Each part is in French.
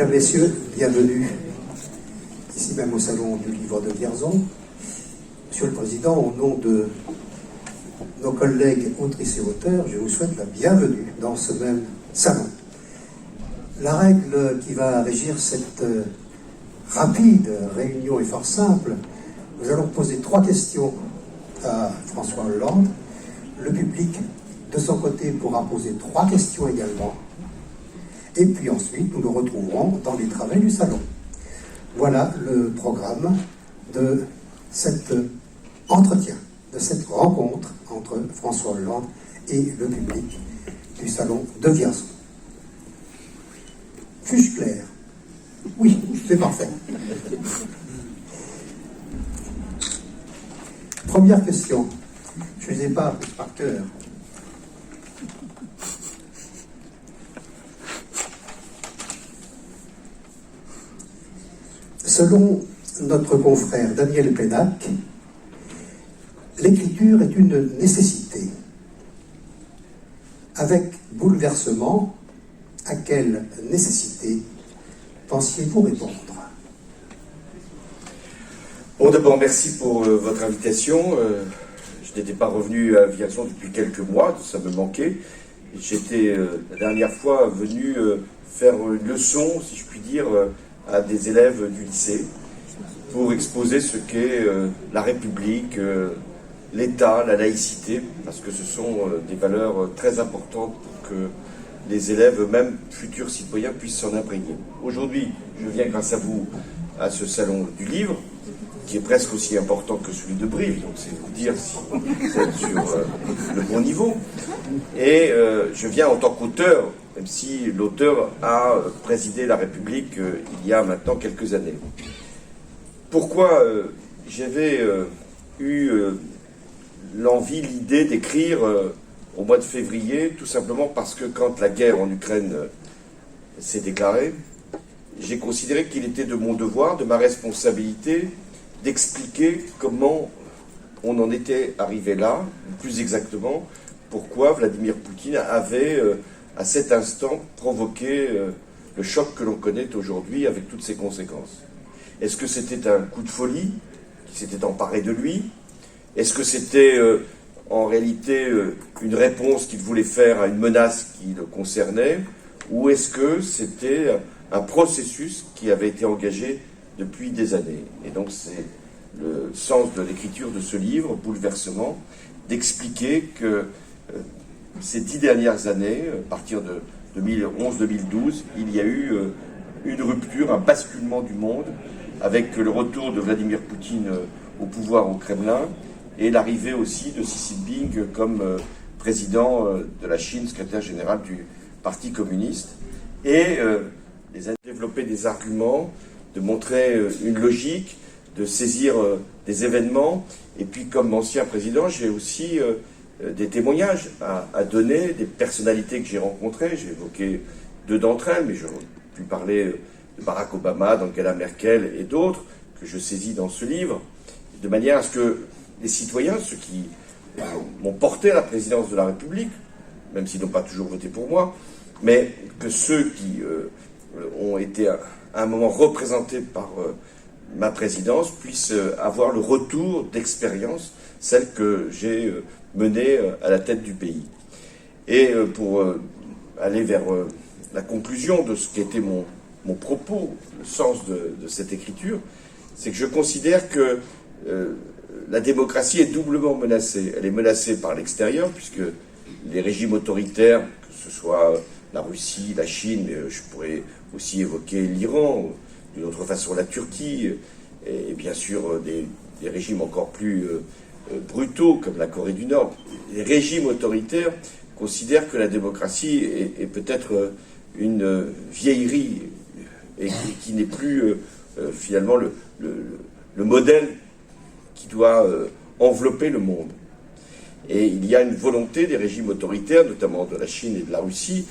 Mesdames, Messieurs, bienvenue ici même au Salon du Livre de Vierzon. Monsieur le Président, au nom de nos collègues autrices et auteurs, je vous souhaite la bienvenue dans ce même salon. La règle qui va régir cette rapide réunion est fort simple. Nous allons poser 3 questions à François Hollande. Le public, de son côté, pourra poser 3 questions également. Et puis ensuite, nous nous retrouverons dans les travaux du salon. Voilà le programme de cet entretien, de cette rencontre entre François Hollande et le public du salon de Vierzon. Suis-je clair? Oui, c'est parfait. Première question. Je ne les ai pas apprises par cœur. Selon notre confrère Daniel Pénac, l'écriture est une nécessité. Avec bouleversement, à quelle nécessité pensiez-vous répondre? Bon, d'abord, merci pour votre invitation. Je n'étais pas revenu à Vierzon depuis quelques mois, ça me manquait. J'étais la dernière fois venu faire une leçon, si je puis dire, à des élèves du lycée pour exposer ce qu'est la République, l'État, la laïcité, parce que ce sont des valeurs très importantes pour que les élèves, eux-mêmes futurs citoyens, puissent s'en imprégner. Aujourd'hui, je viens grâce à vous à ce salon du livre, qui est presque aussi important que celui de Brive, donc c'est vous dire si vous êtes sur le bon niveau. Et je viens en tant qu'auteur, même si l'auteur a présidé la République il y a maintenant quelques années. Pourquoi j'avais eu l'envie, l'idée d'écrire au mois de février, tout simplement parce que quand la guerre en Ukraine s'est déclarée, j'ai considéré qu'il était de mon devoir, de ma responsabilité, d'expliquer comment on en était arrivé là, plus exactement, pourquoi Vladimir Poutine avait, à cet instant, provoqué le choc que l'on connaît aujourd'hui avec toutes ses conséquences. Est-ce que c'était un coup de folie qui s'était emparé de lui? Est-ce que c'était en réalité une réponse qu'il voulait faire à une menace qui le concernait? Ou est-ce que c'était un processus qui avait été engagé depuis des années? Et donc c'est le sens de l'écriture de ce livre, Bouleversement, d'expliquer que ces 10 dernières années, à partir de 2011-2012, il y a eu une rupture, un basculement du monde, avec le retour de Vladimir Poutine au pouvoir au Kremlin, et l'arrivée aussi de Xi Jinping comme président de la Chine, secrétaire général du Parti communiste, et les a développé des arguments, de montrer une logique, de saisir des événements, et puis comme ancien président, j'ai aussi des témoignages à donner, des personnalités que j'ai rencontrées. J'ai évoqué 2 d'entre elles, mais j'aurais pu parler de Barack Obama, d'Angela Merkel et d'autres, que je saisis dans ce livre, de manière à ce que les citoyens, ceux qui m'ont porté à la présidence de la République, même s'ils n'ont pas toujours voté pour moi, mais que ceux qui ont été à un moment représentés par ma présidence puissent avoir le retour d'expérience, celle que j'ai menée à la tête du pays. Et pour aller vers la conclusion de ce qui était mon propos, le sens de cette écriture, c'est que je considère que la démocratie est doublement menacée. Elle est menacée par l'extérieur, puisque les régimes autoritaires, que ce soit la Russie, la Chine, mais je pourrais aussi évoquer l'Iran, d'une autre façon la Turquie, et bien sûr des régimes encore plus brutaux, comme la Corée du Nord. Les régimes autoritaires considèrent que la démocratie est peut-être une vieillerie, et qui n'est plus finalement le modèle qui doit envelopper le monde. Et il y a une volonté des régimes autoritaires, notamment de la Chine et de la Russie,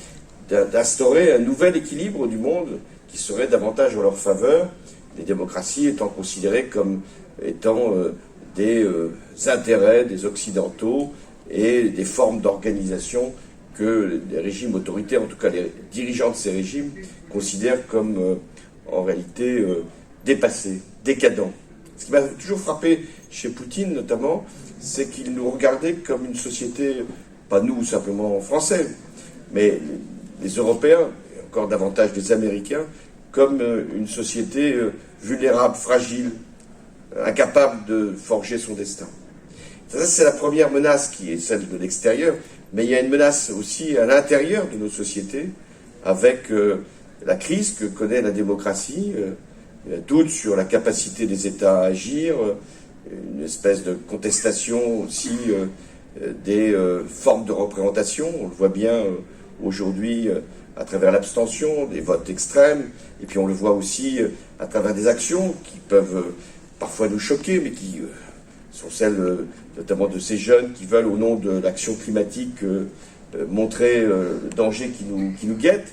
d'instaurer un nouvel équilibre du monde qui serait davantage en leur faveur, les démocraties étant considérées comme étant des intérêts des Occidentaux et des formes d'organisation que les régimes autoritaires, en tout cas les dirigeants de ces régimes, considèrent comme en réalité dépassés, décadents. Ce qui m'a toujours frappé chez Poutine notamment, c'est qu'il nous regardait comme une société, pas nous simplement français, mais les Européens, et encore davantage les Américains, comme une société vulnérable, fragile, incapable de forger son destin. Ça, c'est la première menace qui est celle de l'extérieur, mais il y a une menace aussi à l'intérieur de nos sociétés, avec la crise que connaît la démocratie, doute sur la capacité des États à agir, une espèce de contestation aussi des formes de représentation. On le voit bien aujourd'hui à travers l'abstention, des votes extrêmes, et puis on le voit aussi à travers des actions qui peuvent parfois nous choquer, mais qui sont celles notamment de ces jeunes qui veulent, au nom de l'action climatique, montrer le danger qui nous guette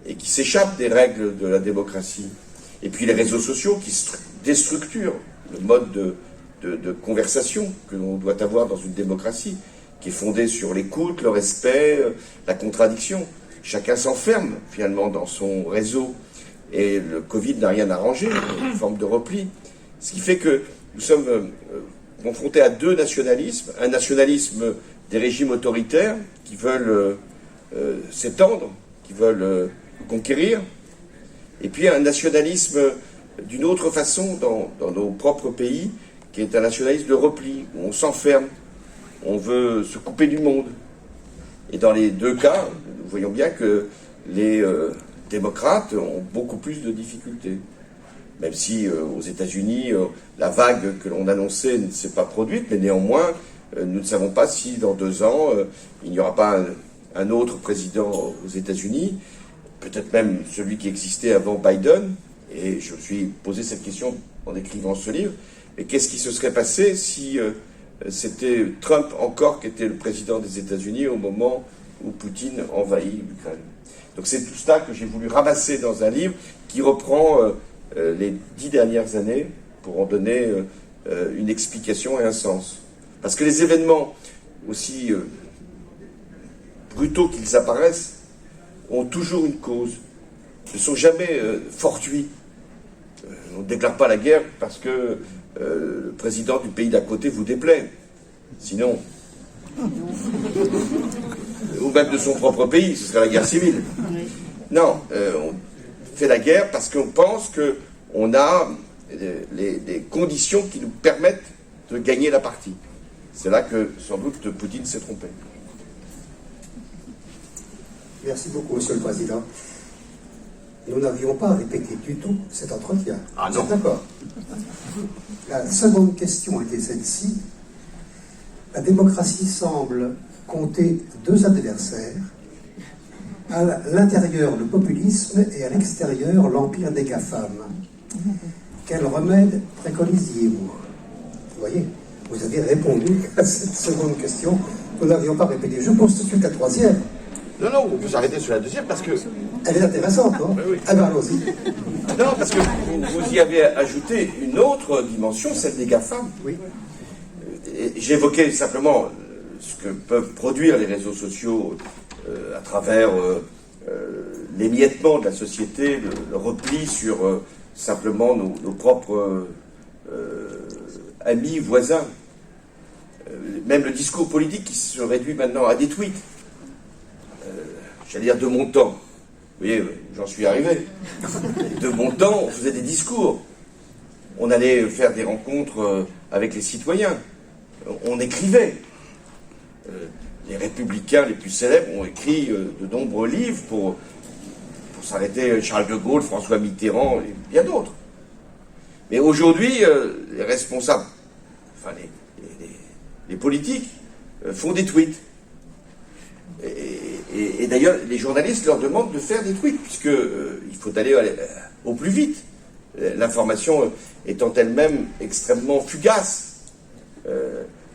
et qui s'échappent des règles de la démocratie. Et puis les réseaux sociaux qui déstructurent le mode de conversation que l'on doit avoir dans une démocratie, qui est fondée sur l'écoute, le respect, la contradiction. Chacun s'enferme finalement dans son réseau, et le Covid n'a rien arrangé, une forme de repli. Ce qui fait que nous sommes confrontés à deux nationalismes, un nationalisme des régimes autoritaires qui veulent s'étendre, qui veulent conquérir, et puis un nationalisme d'une autre façon dans nos propres pays, qui est un nationalisme de repli, où on s'enferme, on veut se couper du monde. Et dans les deux cas, nous voyons bien que les démocrates ont beaucoup plus de difficultés. Même si aux États-Unis, la vague que l'on annonçait ne s'est pas produite, mais néanmoins, nous ne savons pas si dans 2 ans, il n'y aura pas un autre président aux États-Unis, peut-être même celui qui existait avant Biden. Et je me suis posé cette question en écrivant ce livre. Mais qu'est-ce qui se serait passé si c'était Trump encore qui était le président des États-Unis au moment où Poutine envahit l'Ukraine? Donc c'est tout cela que j'ai voulu ramasser dans un livre qui reprend les 10 dernières années pour en donner une explication et un sens. Parce que les événements, aussi brutaux qu'ils apparaissent, ont toujours une cause, ne sont jamais fortuits. On ne déclare pas la guerre parce que le président du pays d'à côté vous déplaît. Sinon, ou même de son propre pays, ce serait la guerre civile. Non, on fait la guerre parce qu'on pense qu'on a les conditions qui nous permettent de gagner la partie. C'est là que, sans doute, Poutine s'est trompé. Merci beaucoup, Monsieur le Président. Nous n'avions pas répété du tout cet entretien. Ah non. D'accord. La seconde question était celle-ci. La démocratie semble compter 2 adversaires. À l'intérieur, le populisme, et à l'extérieur, l'empire des GAFAM. Quel remède préconisiez-vous? Vous voyez, vous avez répondu à cette seconde question. Nous n'avions pas répété. Je pose tout de suite la troisième. Non, on peut s'arrêter sur la deuxième parce que... Elle est intéressante, non? Oui. Ah ben allons-y. Non, parce que vous y avez ajouté une autre dimension, celle des GAFAM. Oui. J'évoquais simplement ce que peuvent produire les réseaux sociaux à travers l'émiettement de la société, le repli sur simplement nos propres amis, voisins. Même le discours politique qui se réduit maintenant à des tweets. J'allais dire de mon temps. Vous voyez, j'en suis arrivé. De mon temps, on faisait des discours. On allait faire des rencontres avec les citoyens. On écrivait. Les républicains les plus célèbres ont écrit de nombreux livres pour s'arrêter Charles de Gaulle, François Mitterrand et bien d'autres. Mais aujourd'hui, les responsables, enfin les politiques, font des tweets. Et d'ailleurs, les journalistes leur demandent de faire des tweets, puisqu'il faut aller au plus vite. L'information étant elle-même extrêmement fugace.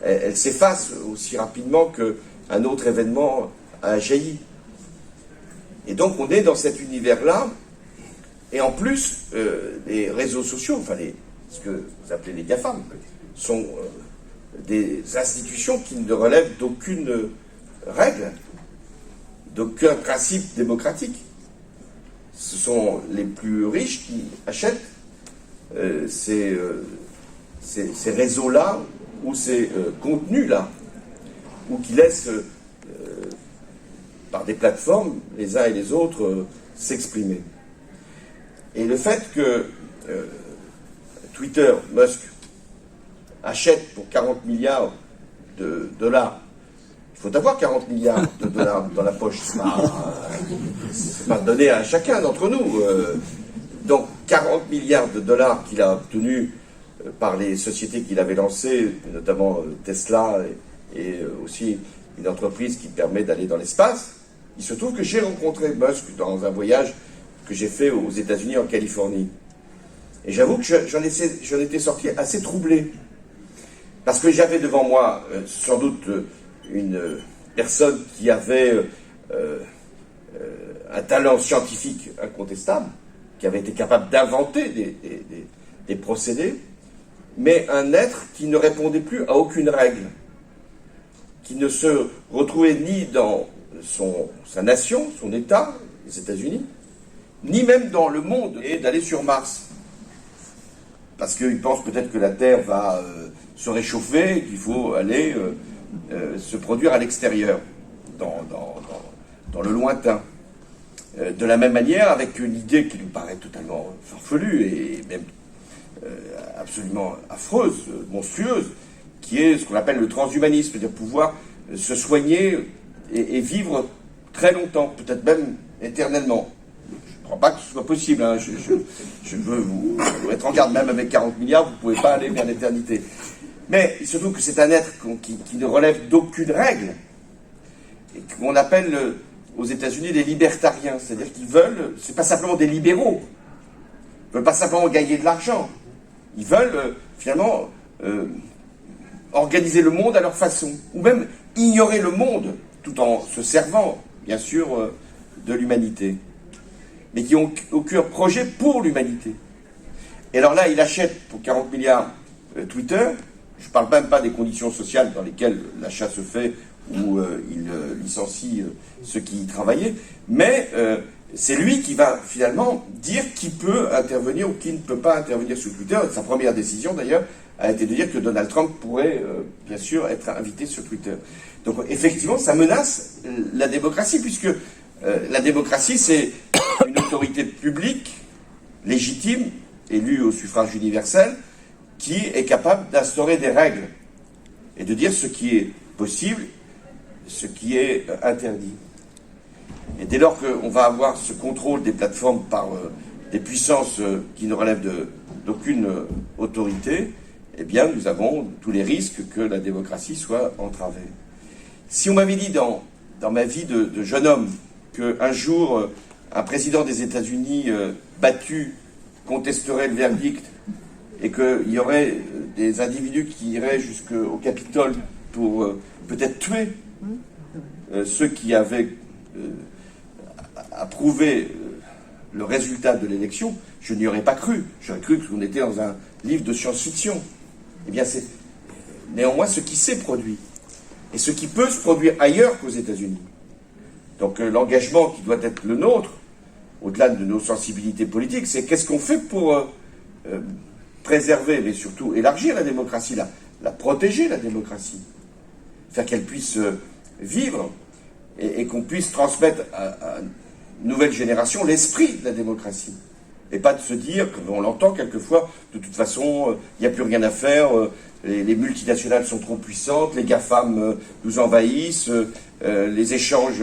Elle s'efface aussi rapidement qu'un autre événement a jailli. Et donc on est dans cet univers-là, et en plus, les réseaux sociaux, enfin ce que vous appelez les GAFAM, sont des institutions qui ne relèvent d'aucune règle. d'aucun principe démocratique. Ce sont les plus riches qui achètent ces réseaux-là, ou ces contenus-là, ou qui laissent, par des plateformes, les uns et les autres s'exprimer. Et le fait que Twitter, Musk, achète pour 40 milliards de dollars, il faut avoir 40 milliards de dollars dans la poche, c'est pas donné à chacun d'entre nous. Donc 40 milliards de dollars qu'il a obtenus par les sociétés qu'il avait lancées, notamment Tesla et aussi une entreprise qui permet d'aller dans l'espace. Il se trouve que j'ai rencontré Musk dans un voyage que j'ai fait aux États-Unis, en Californie. Et j'avoue que j'en étais sorti assez troublé. Parce que j'avais devant moi sans doute une personne qui avait un talent scientifique incontestable, qui avait été capable d'inventer des procédés, mais un être qui ne répondait plus à aucune règle, qui ne se retrouvait ni dans sa nation, son État, les États-Unis, ni même dans le monde, et d'aller sur Mars. Parce qu'il pense peut-être que la Terre va se réchauffer, et qu'il faut aller se produire à l'extérieur, dans le lointain. De la même manière, avec une idée qui nous paraît totalement farfelue et même absolument affreuse, monstrueuse, qui est ce qu'on appelle le transhumanisme, c'est-à-dire pouvoir se soigner et vivre très longtemps, peut-être même éternellement. Je ne crois pas que ce soit possible. Hein. Je veux vous mettre en garde, même avec 40 milliards, vous ne pouvez pas aller vers l'éternité. Mais il se trouve que c'est un être qui ne relève d'aucune règle, et qu'on appelle aux États-Unis des libertariens, c'est-à-dire qu'ils veulent, c'est pas simplement des libéraux, ils ne veulent pas simplement gagner de l'argent, ils veulent finalement organiser le monde à leur façon, ou même ignorer le monde, tout en se servant, bien sûr, de l'humanité, mais qui ont au cœur projet pour l'humanité. Et alors là, il achète pour 40 milliards Twitter. Je ne parle même pas des conditions sociales dans lesquelles l'achat se fait, où il licencie ceux qui y travaillaient, mais c'est lui qui va finalement dire qui peut intervenir ou qui ne peut pas intervenir sur Twitter. Sa première décision, d'ailleurs, a été de dire que Donald Trump pourrait, bien sûr, être invité sur Twitter. Donc, effectivement, ça menace la démocratie, puisque la démocratie, c'est une autorité publique, légitime, élue au suffrage universel, qui est capable d'instaurer des règles et de dire ce qui est possible, ce qui est interdit. Et dès lors qu'on va avoir ce contrôle des plateformes par des puissances qui ne relèvent d'aucune autorité, eh bien nous avons tous les risques que la démocratie soit entravée. Si on m'avait dit dans ma vie de jeune homme qu'un jour un président des États-Unis battu contesterait le verdict et qu'il y aurait des individus qui iraient jusqu'au Capitole pour peut-être tuer ceux qui avaient approuvé le résultat de l'élection, je n'y aurais pas cru. J'aurais cru qu'on était dans un livre de science-fiction. Eh bien, c'est néanmoins ce qui s'est produit. Et ce qui peut se produire ailleurs qu'aux États-Unis. Donc l'engagement qui doit être le nôtre, au-delà de nos sensibilités politiques, c'est qu'est-ce qu'on fait pour préserver, mais surtout élargir la démocratie, la protéger, la démocratie. Faire qu'elle puisse vivre et qu'on puisse transmettre à une nouvelle génération l'esprit de la démocratie. Et pas de se dire, comme on l'entend quelquefois, de toute façon, il n'y a plus rien à faire, les multinationales sont trop puissantes, les GAFAM nous envahissent, les échanges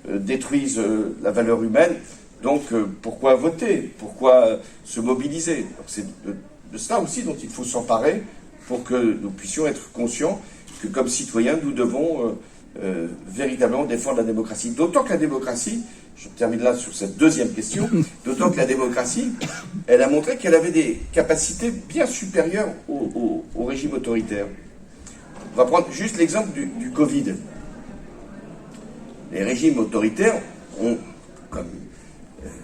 détruisent la valeur humaine. Donc pourquoi voter? Pourquoi se mobiliser? C'est de cela aussi dont il faut s'emparer pour que nous puissions être conscients que comme citoyens, nous devons véritablement défendre la démocratie. D'autant que la démocratie, je termine là sur cette deuxième question, d'autant que la démocratie, elle a montré qu'elle avait des capacités bien supérieures au régime autoritaire. On va prendre juste l'exemple du Covid. Les régimes autoritaires ont, comme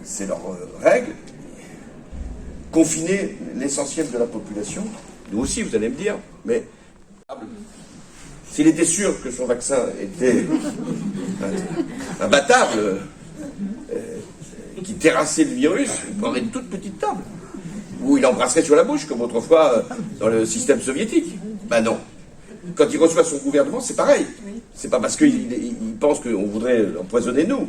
c'est leur règle, confiné l'essentiel de la population. Nous aussi, vous allez me dire, mais S'il était sûr que son vaccin était imbattable, qui terrassait le virus, il prendrait une toute petite table. Ou il embrasserait sur la bouche, comme autrefois dans le système soviétique. Ben non. Quand il reçoit son gouvernement, c'est pareil. C'est pas parce qu'il pense qu'on voudrait empoisonner nous,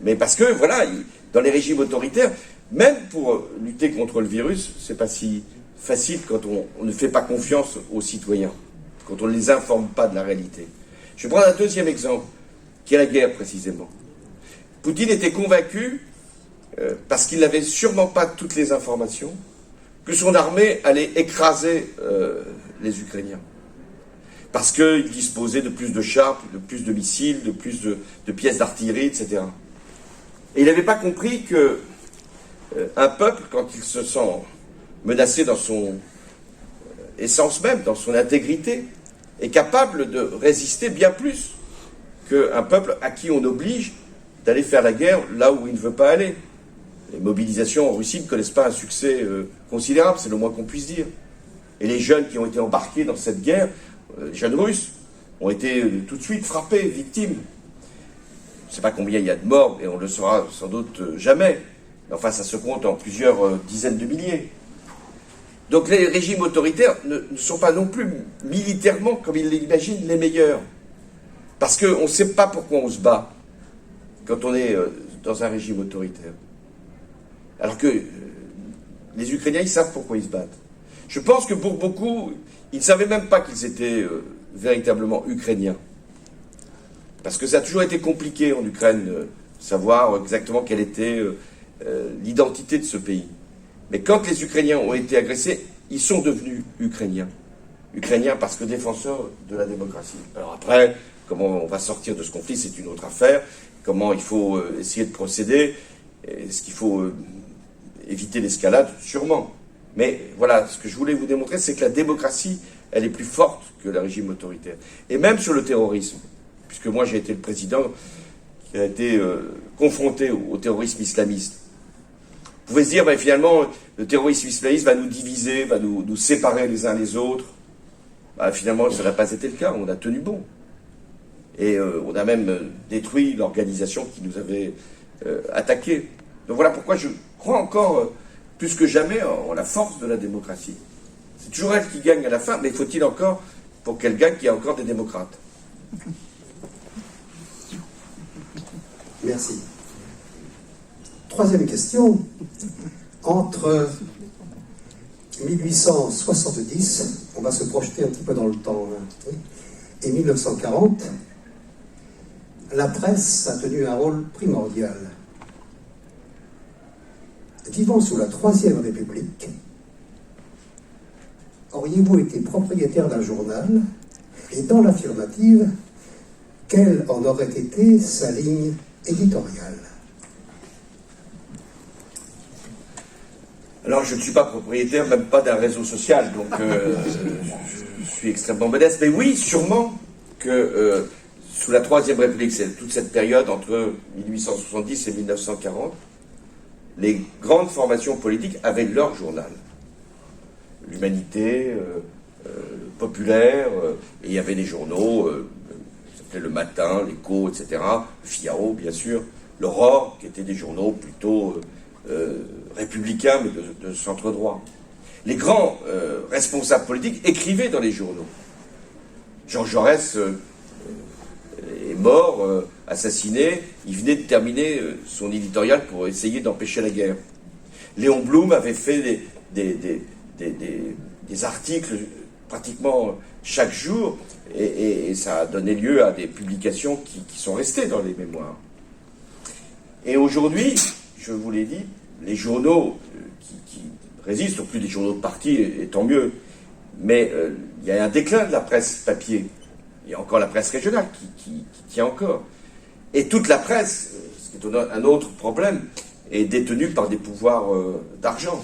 mais parce que, voilà, dans les régimes autoritaires, même pour lutter contre le virus, c'est pas si facile quand on ne fait pas confiance aux citoyens, quand on ne les informe pas de la réalité. Je vais prendre un deuxième exemple, qui est la guerre précisément. Poutine était convaincu, parce qu'il n'avait sûrement pas toutes les informations, que son armée allait écraser les Ukrainiens. Parce qu'il disposait de plus de chars, de plus de missiles, de plus de pièces d'artillerie, etc. Et il n'avait pas compris que un peuple, quand il se sent menacé dans son essence même, dans son intégrité, est capable de résister bien plus qu'un peuple à qui on oblige d'aller faire la guerre là où il ne veut pas aller. Les mobilisations en Russie ne connaissent pas un succès considérable, c'est le moins qu'on puisse dire. Et les jeunes qui ont été embarqués dans cette guerre, les jeunes russes, ont été tout de suite frappés, victimes. Je ne sais pas combien il y a de morts, et on ne le saura sans doute jamais. Mais enfin, ça se compte en plusieurs dizaines de milliers. Donc les régimes autoritaires ne sont pas non plus militairement, comme ils l'imaginent, les meilleurs. Parce qu'on ne sait pas pourquoi on se bat quand on est dans un régime autoritaire. Alors que les Ukrainiens, ils savent pourquoi ils se battent. Je pense que pour beaucoup, ils ne savaient même pas qu'ils étaient véritablement ukrainiens. Parce que ça a toujours été compliqué en Ukraine de savoir exactement quelle était l'identité de ce pays. Mais quand les Ukrainiens ont été agressés, ils sont devenus ukrainiens. Ukrainiens parce que défenseurs de la démocratie. Alors après, comment on va sortir de ce conflit, c'est une autre affaire. Comment il faut essayer de procéder. Est-ce qu'il faut éviter l'escalade? Sûrement. Mais voilà, ce que je voulais vous démontrer, c'est que la démocratie, elle est plus forte que le régime autoritaire. Et même sur le terrorisme, puisque moi j'ai été le président qui a été confronté au terrorisme islamiste. Vous pouvez se dire, ben, finalement, le terrorisme islamiste va nous diviser, va nous séparer les uns les autres. Ben, finalement, ça n'a pas été le cas, on a tenu bon. Et on a même détruit l'organisation qui nous avait attaqués. Donc voilà pourquoi je crois encore, plus que jamais, en la force de la démocratie. C'est toujours elle qui gagne à la fin, mais faut-il encore, pour qu'elle gagne, qu'il y ait encore des démocrates. Merci. Troisième question. Entre 1870, on va se projeter un petit peu dans le temps, hein, et 1940, la presse a tenu un rôle primordial. Vivant sous la Troisième République, auriez-vous été propriétaire d'un journal, et dans l'affirmative, quelle en aurait été sa ligne éditoriale? Alors, je ne suis pas propriétaire, même pas d'un réseau social, donc je suis extrêmement modeste. Mais oui, sûrement que sous la Troisième République, c'est toute cette période entre 1870 et 1940, les grandes formations politiques avaient leur journal. L'Humanité, Populaire, et il y avait des journaux, ça s'appelait Le Matin, L'Écho, etc., le Figaro, bien sûr, l'Aurore, qui étaient des journaux plutôt républicains, mais de centre droit. Les grands responsables politiques écrivaient dans les journaux. Jean Jaurès est mort, assassiné, il venait de terminer son éditorial pour essayer d'empêcher la guerre. Léon Blum avait fait des articles pratiquement chaque jour, et ça a donné lieu à des publications qui sont restées dans les mémoires. Et aujourd'hui, je vous l'ai dit, les journaux qui résistent, sont plus des journaux de parti, et tant mieux, mais il y a un déclin de la presse papier. Il y a encore la presse régionale qui tient encore. Et toute la presse, ce qui est un autre problème, est détenue par des pouvoirs d'argent.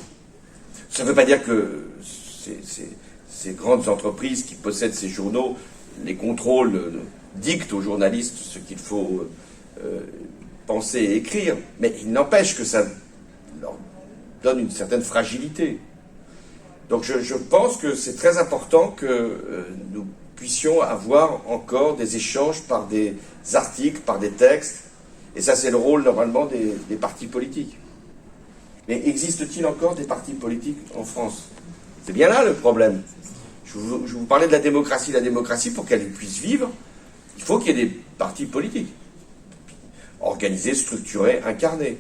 Ça ne veut pas dire que ces grandes entreprises qui possèdent ces journaux, les contrôles, dictent aux journalistes ce qu'il faut penser et écrire, mais il n'empêche que ça leur donne une certaine fragilité. Donc je pense que c'est très important que nous puissions avoir encore des échanges par des articles, par des textes. Et ça, c'est le rôle, normalement, des partis politiques. Mais existe-t-il encore des partis politiques en France? C'est bien là le problème. Je vous parlais de la démocratie. La démocratie, pour qu'elle puisse vivre, il faut qu'il y ait des partis politiques. Organisés, structurés, incarnés.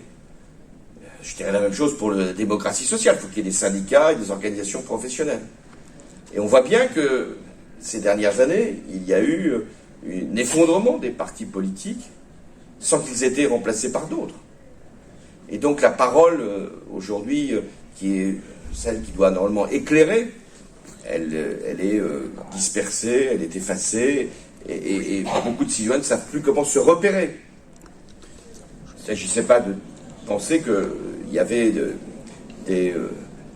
Je dirais la même chose pour la démocratie sociale. Il faut qu'il y ait des syndicats et des organisations professionnelles. Et on voit bien que ces dernières années, il y a eu un effondrement des partis politiques sans qu'ils aient été remplacés par d'autres. Et donc la parole, aujourd'hui, qui est celle qui doit normalement éclairer, elle est dispersée, elle est effacée, et beaucoup de citoyens ne savent plus comment se repérer. Il ne s'agissait pas de penser qu'il y avait des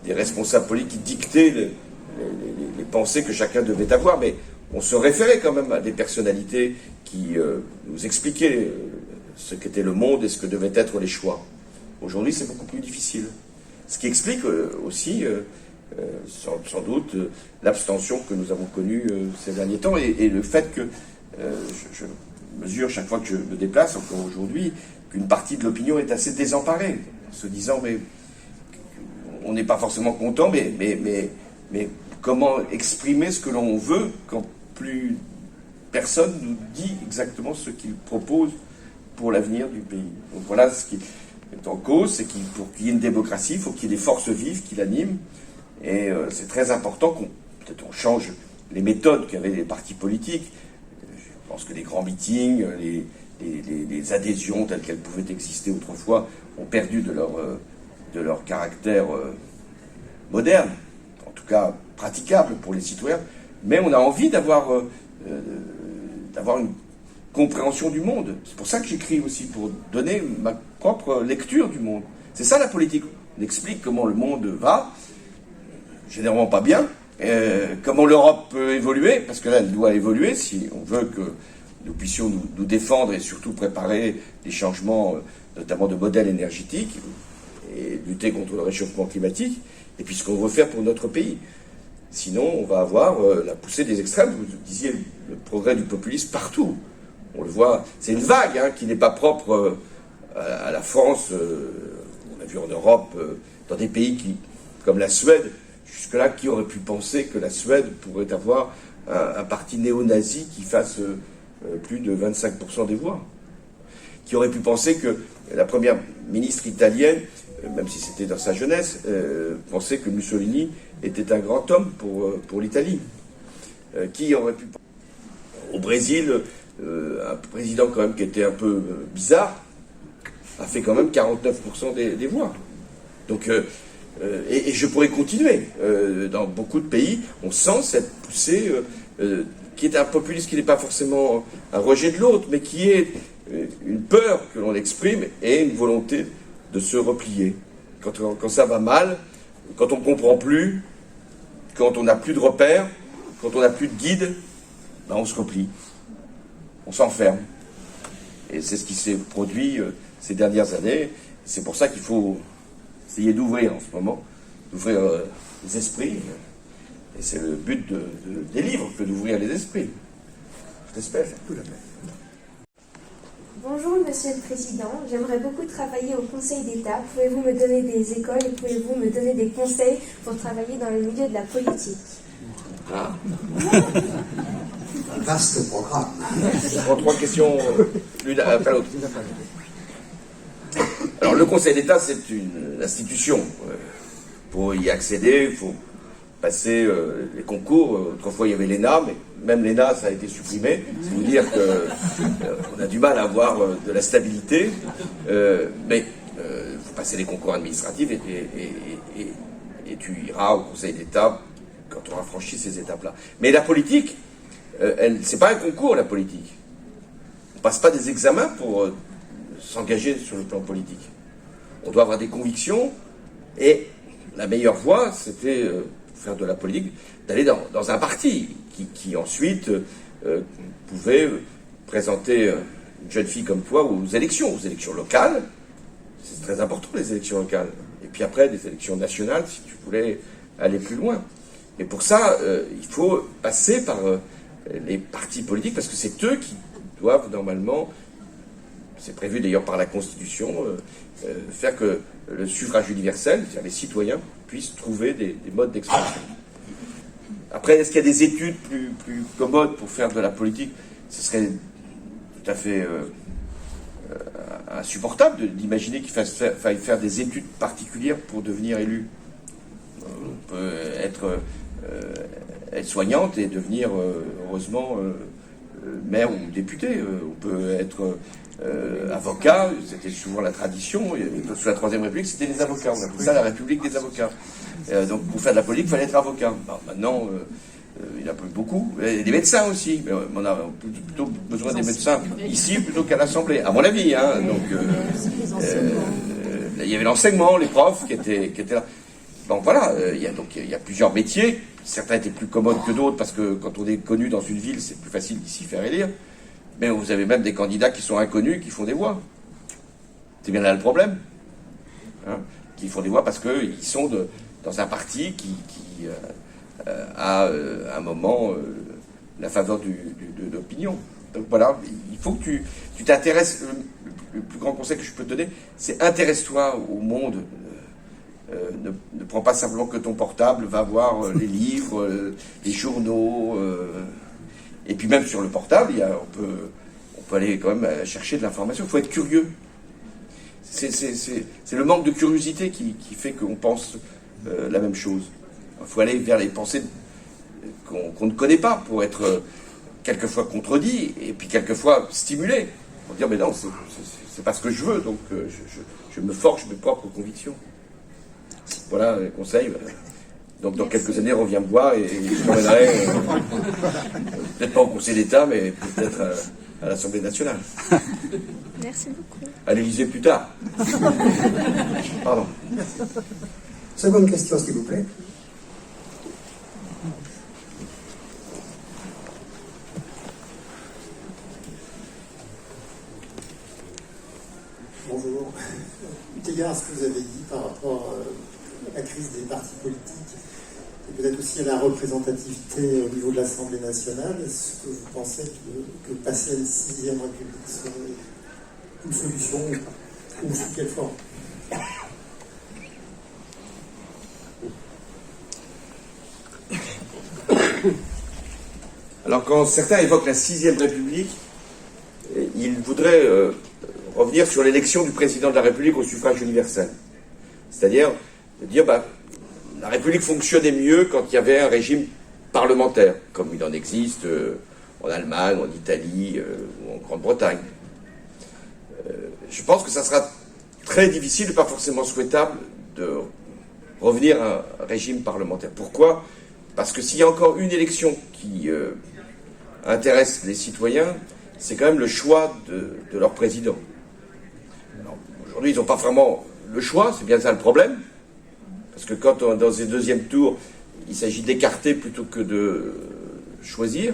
responsables politiques qui dictaient les pensées que chacun devait avoir, mais on se référait quand même à des personnalités qui nous expliquaient ce qu'était le monde et ce que devaient être les choix. Aujourd'hui, c'est beaucoup plus difficile. Ce qui explique aussi, sans doute, l'abstention que nous avons connue ces derniers temps et le fait que je mesure chaque fois que je me déplace, encore aujourd'hui, qu'une partie de l'opinion est assez désemparée, se disant mais on n'est pas forcément content, mais comment exprimer ce que l'on veut quand plus personne nous dit exactement ce qu'il propose pour l'avenir du pays. Donc voilà ce qui est en cause, c'est pour qu'il y ait une démocratie, il faut qu'il y ait des forces vives qui l'animent, et c'est très important peut-être on change les méthodes qu'avaient les partis politiques. Je pense que les grands meetings, les adhésions telles qu'elles pouvaient exister autrefois ont perdu de leur caractère moderne, en tout cas praticable pour les citoyens, mais on a envie d'avoir une compréhension du monde. C'est pour ça que j'écris aussi, pour donner ma propre lecture du monde. C'est ça la politique. On explique comment le monde va, généralement pas bien, comment l'Europe peut évoluer, parce que là, elle doit évoluer si on veut que nous puissions nous défendre et surtout préparer des changements, notamment de modèle énergétique, et lutter contre le réchauffement climatique, et puis ce qu'on veut faire pour notre pays. Sinon, on va avoir la poussée des extrêmes. Vous disiez le progrès du populisme partout. On le voit, c'est une vague qui n'est pas propre à la France. On l'a vu en Europe, dans des pays comme la Suède. Jusque-là, qui aurait pu penser que la Suède pourrait avoir un parti néo-nazi qui fasse plus de 25% des voix? Qui aurait pu penser que la première ministre italienne, même si c'était dans sa jeunesse, pensait que Mussolini était un grand homme pour l'Italie? Qui aurait pu penser? Au Brésil, un président quand même qui était un peu bizarre a fait quand même 49% des voix. Donc, et je pourrais continuer. Dans beaucoup de pays, on sent cette poussée qui est un populisme qui n'est pas forcément un rejet de l'autre, mais qui est une peur que l'on exprime et une volonté de se replier. Quand ça va mal, quand on ne comprend plus, quand on n'a plus de repères, quand on n'a plus de guide, ben on se replie. On s'enferme. Et c'est ce qui s'est produit ces dernières années. C'est pour ça qu'il faut essayer d'ouvrir en ce moment, d'ouvrir les esprits. Et c'est le but des livres que d'ouvrir les esprits. J'espère. Tout à fait. Bonjour Monsieur le Président, j'aimerais beaucoup travailler au Conseil d'État. Pouvez-vous me donner des écoles et pouvez-vous me donner des conseils pour travailler dans le milieu de la politique? Un vaste programme. Je prends 3 questions l'une après l'autre. Alors le Conseil d'État, c'est une institution. Pour y accéder, il faut passer les concours. Autrefois, il y avait l'ENA, mais même l'ENA, ça a été supprimé. C'est vous dire qu'on a du mal à avoir de la stabilité. Mais il faut passer les concours administratifs et tu iras au Conseil d'État quand on aura franchi ces étapes-là. Mais la politique, c'est pas un concours, la politique. On passe pas des examens pour s'engager sur le plan politique. On doit avoir des convictions, et la meilleure voie, c'était faire de la politique, d'aller dans un parti qui ensuite pouvait présenter une jeune fille comme toi aux élections locales. C'est très important, les élections locales. Et puis après, des élections nationales, si tu voulais aller plus loin. Mais pour ça, il faut passer par les partis politiques, parce que c'est eux qui doivent normalement, c'est prévu d'ailleurs par la Constitution, faire que le suffrage universel, c'est-à-dire les citoyens, puissent trouver des modes d'expression. Après, est-ce qu'il y a des études plus commodes pour faire de la politique? Ce serait tout à fait insupportable d'imaginer qu'il faille faire des études particulières pour devenir élu. On peut être soignante et devenir, heureusement, maire ou député. On peut être avocat, c'était souvent la tradition. Sous la Troisième République, c'était les avocats. On appelait ça la République des avocats. Donc pour faire de la politique, il fallait être avocat. Bon, maintenant, il n'y en a plus beaucoup. Et des médecins aussi. Mais on a plutôt besoin des médecins ici plutôt qu'à l'Assemblée, à mon avis. Hein. Donc, il y avait l'enseignement, les profs qui étaient là. Bon, voilà, il y a plusieurs métiers. Certains étaient plus commodes que d'autres parce que quand on est connu dans une ville, c'est plus facile d'y faire élire. Mais vous avez même des candidats qui sont inconnus qui font des voix. C'est bien là le problème. Hein, qui font des voix parce qu'ils sont dans un parti qui a à un moment la faveur de l'opinion. Donc voilà, il faut que tu t'intéresses. Le plus grand conseil que je peux te donner, c'est intéresse-toi au monde. Ne prends pas simplement que ton portable, va voir les livres, les journaux. Et puis même sur le portable, on peut aller quand même chercher de l'information. Il faut être curieux. C'est le manque de curiosité qui fait qu'on pense la même chose. Il faut aller vers les pensées qu'on ne connaît pas pour être quelquefois contredit et puis quelquefois stimulé. Pour dire mais non, c'est pas ce que je veux, donc je me forge mes propres convictions. Voilà les conseils. Donc dans quelques années, reviens me voir et je t'emmènerai, peut-être pas au Conseil d'État, mais peut-être à l'Assemblée nationale. Merci beaucoup. À l'Élysée plus tard. Pardon. Seconde question, s'il vous plaît. Bonjour. Eu égard à ce que vous avez dit par rapport à la crise des partis politiques et peut-être aussi à la représentativité au niveau de l'Assemblée nationale, est-ce que vous pensez que passer à la 6e République serait une solution ou sous quelle forme? Alors quand certains évoquent la 6e République, ils voudraient revenir sur l'élection du président de la République au suffrage universel. C'est-à-dire de dire la République fonctionnait mieux quand il y avait un régime parlementaire, comme il en existe en Allemagne, en Italie ou en Grande-Bretagne. Je pense que ça sera très difficile et pas forcément souhaitable de revenir à un régime parlementaire. Pourquoi? Parce que s'il y a encore une élection qui intéresse les citoyens, c'est quand même le choix de leur président. Aujourd'hui, ils n'ont pas vraiment le choix, c'est bien ça le problème. Parce que quand dans ces deuxièmes tours, il s'agit d'écarter plutôt que de choisir,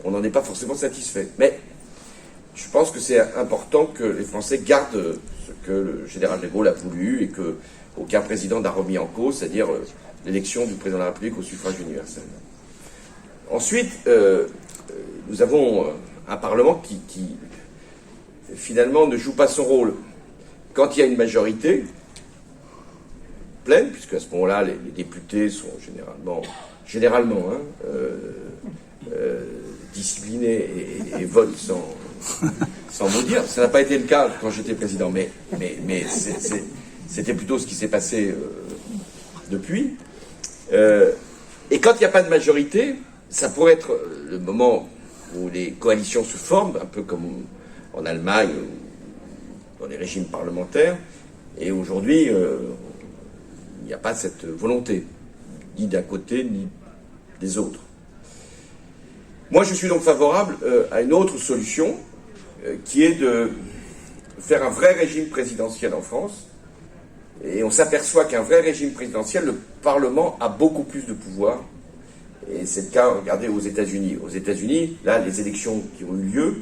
on n'en est pas forcément satisfait. Mais je pense que c'est important que les Français gardent ce que le général de Gaulle a voulu et qu'aucun président n'a remis en cause, c'est-à-dire l'élection du président de la République au suffrage universel. Ensuite, nous avons un Parlement qui finalement ne joue pas son rôle. Quand il y a une majorité pleine, puisque à ce moment-là, les députés sont généralement disciplinés et votent sans mot dire. Ça n'a pas été le cas quand j'étais président, mais c'était plutôt ce qui s'est passé depuis. Et quand il n'y a pas de majorité, ça pourrait être le moment où les coalitions se forment, un peu comme en Allemagne ou dans les régimes parlementaires. Et aujourd'hui, il n'y a pas cette volonté, ni d'un côté, ni des autres. Moi, je suis donc favorable à une autre solution, qui est de faire un vrai régime présidentiel en France. Et on s'aperçoit qu'un vrai régime présidentiel, le Parlement a beaucoup plus de pouvoir. Et c'est le cas, regardez, aux États-Unis. Aux États-Unis, là, les élections qui ont eu lieu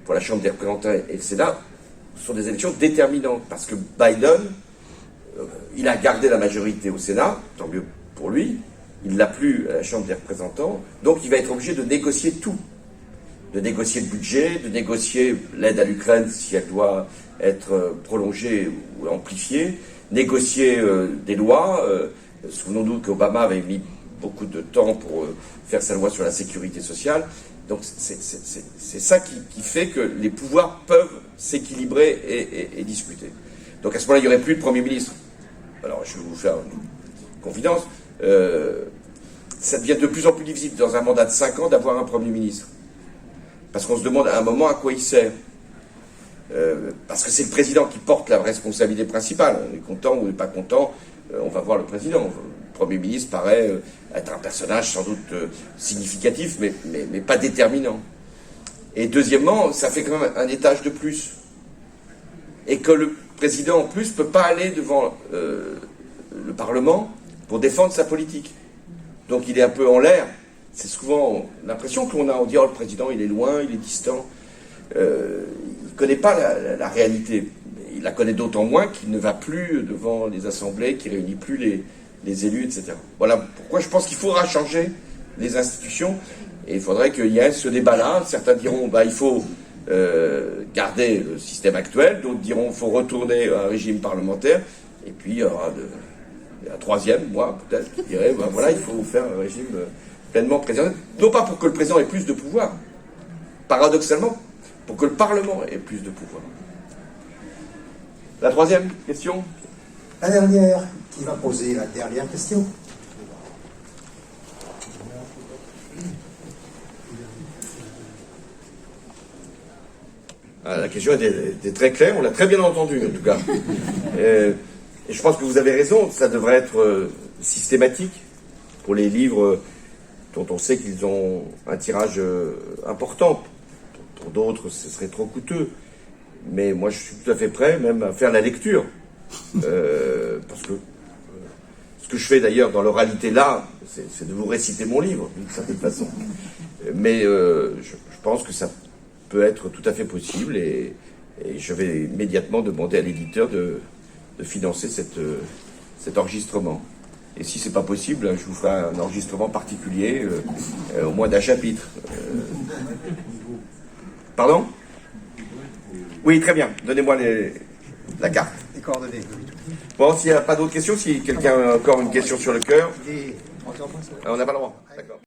pour la Chambre des représentants et le Sénat sont des élections déterminantes. Parce que Biden, il a gardé la majorité au Sénat, tant mieux pour lui, il l'a plus à la Chambre des représentants, donc il va être obligé de négocier tout. De négocier le budget, de négocier l'aide à l'Ukraine si elle doit être prolongée ou amplifiée, négocier des lois. Souvenons-nous qu'Obama avait mis beaucoup de temps pour faire sa loi sur la sécurité sociale. Donc c'est ça qui fait que les pouvoirs peuvent s'équilibrer et discuter. Donc à ce moment-là, il n'y aurait plus de Premier ministre. Alors je vais vous faire une confidence. Ça devient de plus en plus difficile dans un mandat de 5 ans d'avoir un Premier ministre. Parce qu'on se demande à un moment à quoi il sert. Parce que c'est le président qui porte la responsabilité principale. On est content ou on n'est pas content, on va voir le président. Le Premier ministre paraît être un personnage sans doute significatif, mais pas déterminant. Et deuxièmement, ça fait quand même un étage de plus. Et que le président, en plus, ne peut pas aller devant le Parlement pour défendre sa politique. Donc il est un peu en l'air. C'est souvent l'impression que l'on a. On dit, oh, le président, il est loin, il est distant. Il ne connaît pas la réalité. Il la connaît d'autant moins qu'il ne va plus devant les assemblées, qu'il ne réunit plus les élus, etc. Voilà pourquoi je pense qu'il faudra changer les institutions. Et il faudrait qu'il y ait ce débat-là. Certains diront, il faut garder le système actuel. D'autres diront, il faut retourner à un régime parlementaire. Et puis, il y aura un troisième, moi, peut-être, qui dirait, voilà, il faut faire un régime pleinement présidentiel. Non pas pour que le président ait plus de pouvoir, paradoxalement, pour que le Parlement ait plus de pouvoir. La troisième question? La dernière, qui va poser la dernière question? La question était très claire, on l'a très bien entendue en tout cas. Et je pense que vous avez raison, ça devrait être systématique pour les livres dont on sait qu'ils ont un tirage important. Pour d'autres, ce serait trop coûteux. Mais moi, je suis tout à fait prêt même à faire la lecture. Parce que ce que je fais d'ailleurs dans l'oralité là, c'est de vous réciter mon livre, d'une certaine façon. Mais je pense que ça peut être tout à fait possible et je vais immédiatement demander à l'éditeur de financer cet enregistrement. Et si c'est pas possible, je vous ferai un enregistrement particulier, au moins d'un chapitre. Pardon? Oui, très bien. Donnez-moi la carte. Les coordonnées. Bon, s'il n'y a pas d'autres questions, si quelqu'un a encore une question sur le cœur, on n'a pas le droit. D'accord.